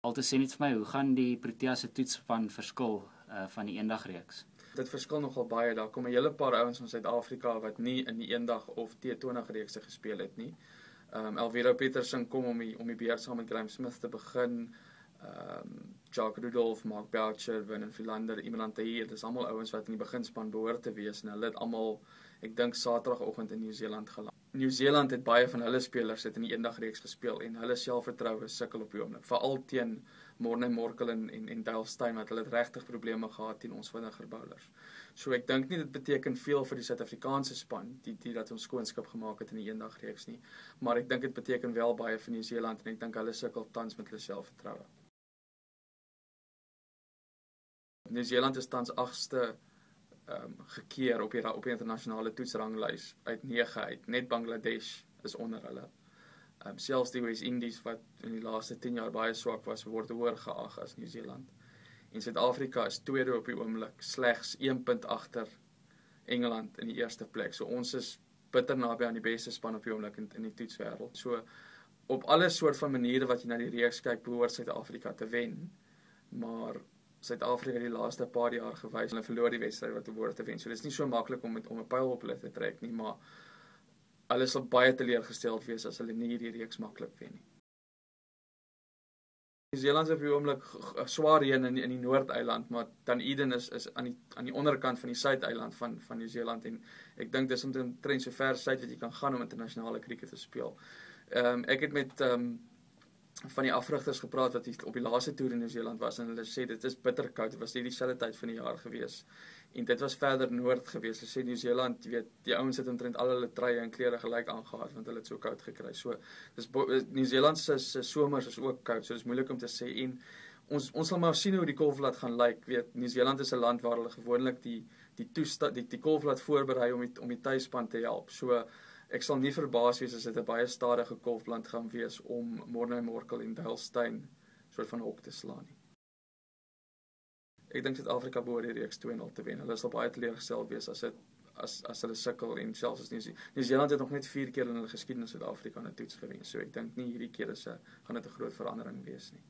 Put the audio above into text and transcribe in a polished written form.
Altes sê net vir my, hoe gaan die Protea se toetsspan verskil van die eendagreeks? Dit verskil nogal baie. Daar kom 'n hele paar ouens van Suid-Afrika wat nie in die eendag of T20 reekse gespeel het nie. Alvaro Petersen kom om die beurt saam met Graeme Smith te begin. Jacques Rudolph, Mark Boucher, Vernon Philander, Imran Tahir, dis almal ouens wat in die beginspan behoort te wees en hulle het almal, ek dink Saterdagoggend in Nieu-Seeland geland. Nieu-Seeland het baie van hulle spelers in die eendagreeks gespeel en hulle selfvertroue sukkel op die oomblik, veral teen Morne Morkel en Dale Steyn wat hulle het regtig probleme gehad teen ons vinniger bowlers. So ek dink nie dit beteken veel vir die Suid-Afrikaanse span, die dat ons skoonskip gemaak het in die eendagreeks nie, maar ek dink dit beteken wel baie vir Nieu-Seeland en ek dink hulle sukkel tans met hulle selfvertroue. Nieu-Seeland is tans 8ste gekeer op die internasionale toetsranglys uit 9 uit. Net Bangladesh is onder hulle. Selfs die West Indies wat in die laaste 10 jaar baie swak was, word hoër geag as Nieu-Seeland. En Suid-Afrika is tweede op die oomblik, slegs 1 punt agter Engeland in die eerste plek. So ons is bitter naby aan die beste span op die oomblik in die toetswêreld. So op alle soort van maniere wat jy na die reeks kyk, behoort Suid-Afrika te wen. Maar Suid-Afrika die laaste paar jaar gewys, hulle verloor die wedstryd wat behoort te wen. So dit is nie so maklik om 'n pyl op hulle te trek nie, maar hulle sal baie teleurgesteld wees as hulle nie hierdie reeks maklik wen nie. Nieu-Seeland is op die oomblik swaar reën in die Noord-eiland, maar Dunedin is aan die onderkant van die Suid-eiland van Nieu-Seeland en ek dink dis omtrent so ver suid wat jy kan gaan om internasionale krieket te speel. Ek het met van die afrigters gepraat wat op die laaste toer in Nieu-Seeland was en hulle sê dit is bitterkoud. Dit was nie dieselfde tyd van die jaar gewees. En dit was verder noord gewees. Hulle sê Nieu-Seeland, jy weet, die ouens het omtrent al hulle truie en klere gelyk aangehad want hulle het so koud gekry. So Nieu-Seeland se somers is ook koud, so dis moeilik om te sê en ons sal maar sien hoe die golfblad gaan lyk. Weet, Nieu-Seeland is 'n land waar hulle gewoonlik die golfblad voorberei om die tuisspan te help. So ek sal nie verbaas wees as dit 'n baie stadige golfland gaan wees om Morne Morkel en Dale Steyn soort van hok te slaan nie. Ek dink Suid-Afrika behoort die reeks 2-0 te wen. Hulle sal baie teleurgesteld wees as hulle sukkel en selfs as Nieu-Seeland het nog net 4 keer in hulle geskiedenis Suid-Afrika 'n toets gewen. So ek dink nie hierdie keer gaan dit 'n groot verandering wees nie.